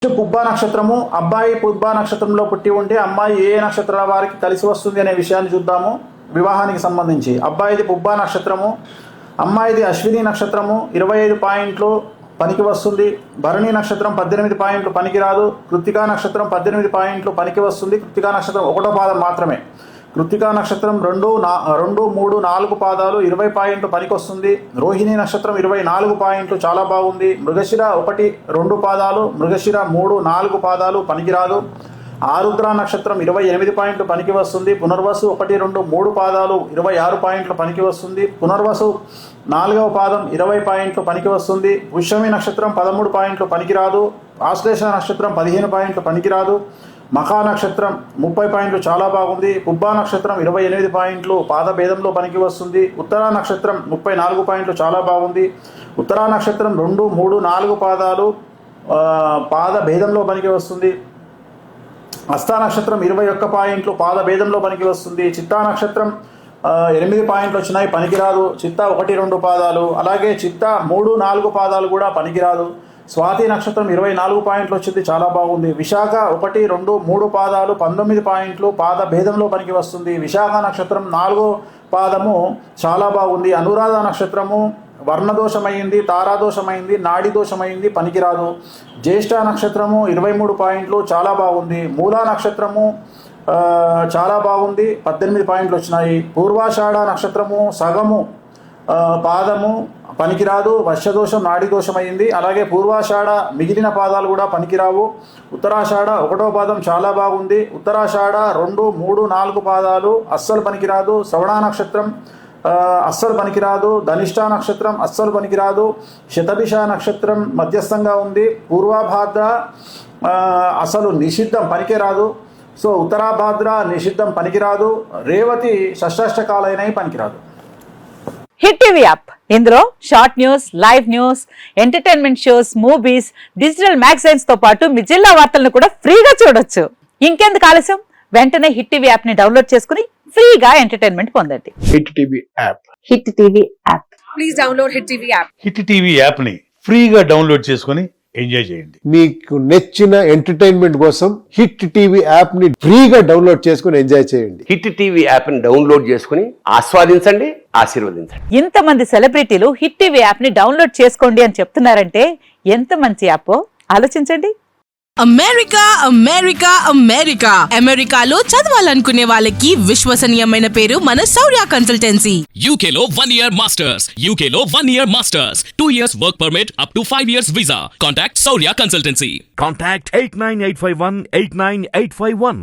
పుబ్బా నక్షత్రము. అబ్బాయి పుబ్బా నక్షత్రంలో పుట్టి ఉంటే అమ్మాయి ఏ నక్షత్రాల వారికి కలిసి వస్తుంది అనే విషయాన్ని చూద్దాము. వివాహానికి సంబంధించి అబ్బాయిది పుబ్బా నక్షత్రము, అమ్మాయిది అశ్విని నక్షత్రము 25 పాయింట్లు పనికి వస్తుంది. భరణి నక్షత్రం 18 పాయింట్లు పనికిరాదు. కృత్తికా నక్షత్రం 18 పాయింట్లు పనికి వస్తుంది. కృత్తికా నక్షత్రం 1వ పాదం మాత్రమే. కృత్తికా నక్షత్రం 2, 3, 4 పాదాలు 20 పాయింట్లు పనికొస్తుంది. రోహిణి నక్షత్రం 24 పాయింట్లు చాలా బాగుంది. మృగశిర 1, 2 పాదాలు, మృగశిర 3, 4 పాదాలు పనికిరాదు. ఆరుద్ర నక్షత్రం 28 పాయింట్లు పనికి వస్తుంది. పునర్వసు 1, 2, 3 పాదాలు 26 పాయింట్లు పనికి వస్తుంది. పునర్వసు 4వ పాదం 20 పాయింట్లు పనికి వస్తుంది. పుష్యమి నక్షత్రం 13 పాయింట్లు పనికిరాదు. ఆశ్లేష నక్షత్రం 15 పాయింట్లు పనికిరాదు. మఖా నక్షత్రం 30 పాయింట్లు చాలా బాగుంది. పుబ్బా నక్షత్రం 28 పాయింట్లు పాద భేదంలో పనికి వస్తుంది. ఉత్తరా నక్షత్రం 34 పాయింట్లు చాలా బాగుంది. ఉత్తరా నక్షత్రం 2, 3, 4 పాదాలు పాద భేదంలో పనికి వస్తుంది. హస్తా నక్షత్రం 21 పాయింట్లు పాద భేదంలో పనికి వస్తుంది. చిత్తా నక్షత్రం 8 పాయింట్లు వచ్చినాయి, పనికిరాదు. చిత్తా 1, 2 పాదాలు, అలాగే చిత్తా 3, 4 పాదాలు కూడా పనికిరాదు. స్వాతి నక్షత్రం 24 పాయింట్లు వచ్చింది, చాలా బాగుంది. విశాఖ 1, 2, 3 పాదాలు 19 పాయింట్లు పాద భేదంలో పనికి వస్తుంది. విశాఖ నక్షత్రం 4వ పాదము చాలా బాగుంది. అనురాధ నక్షత్రము వర్ణదోషమైంది, తారాదోషమైంది, నాడి దోషమైంది, పనికిరాదు. జ్యేష్ఠ నక్షత్రము 23 పాయింట్లు చాలా బాగుంది. మూలా నక్షత్రము చాలా బాగుంది, 18 పాయింట్లు వచ్చినాయి. పూర్వాషాఢ నక్షత్రము సగము పాదము పనికిరాదు, వర్షదోషం నాడి దోషమైంది. అలాగే పూర్వాషాఢ మిగిలిన పాదాలు కూడా పనికిరావు. ఉత్తరాషాఢ 1వ పాదం చాలా బాగుంది. ఉత్తరాషాఢ 2, 3, 4 పాదాలు అస్సలు పనికిరాదు. శ్రవణ నక్షత్రం అస్సలు పనికిరాదు. ధనిష్ట నక్షత్రం అస్సలు పనికిరాదు. శతభిష నక్షత్రం మధ్యస్థంగా ఉంది. పూర్వభాద్ర అసలు నిషిద్ధం, పనికే రాదు. సో ఉత్తరాభాద్ర నిషిద్ధం, పనికిరాదు. రేవతి షష్టాష్టకాలైనవి, పనికిరాదు. హిట్ టీవీ యాప్, ఇందులో short news, live news, entertainment shows, movies, digital magazines తో పాటు మీ జిల్లా వార్తలను కూడా ఫ్రీగా చూడొచ్చు. ఇంకెందుకు ఆలస్యం, వెంటనే హిట్ టీవీ యాప్ ని డౌన్లోడ్ చేసుకుని ఫ్రీగా ఎంటర్టైన్మెంట్ పొందండి. Hit TV app, hit TV app, please download hit TV app. Hit TV app ని ఫ్రీగా డౌన్లోడ్ చేసుకుని ఎంజాయ్ చేయండి. మీకు నచ్చిన ఎంటర్టైన్మెంట్ కోసం హిట్ టీవీ యాప్ ని ఫ్రీగా డౌన్లోడ్ చేసుకుని ఎంజాయ్ చేయండి. హిట్ టీవీ యాప్ ని డౌన్లోడ్ చేసుకుని ఆస్వాదించండి, ఆశీర్వదించండి. ఇంతమంది సెలబ్రిటీలు హిట్ టీవీ యాప్ ని డౌన్లోడ్ చేసుకోండి అని చెప్తున్నారంటే ఎంత మంచి యాప్ ఆలోచించండి. అమెరికా అమెరికా అమెరికా అమెరికాలో చదవాలనుకునే వాళ్ళకి విశ్వసనీయమైన పేరు మన శౌర్య కన్సల్టెన్సీ. UK లో 1 year masters, UK లో 1 year masters, 2 years work permit up to 5 years visa. Contact Saurya Consultancy. Contact 89851 89851.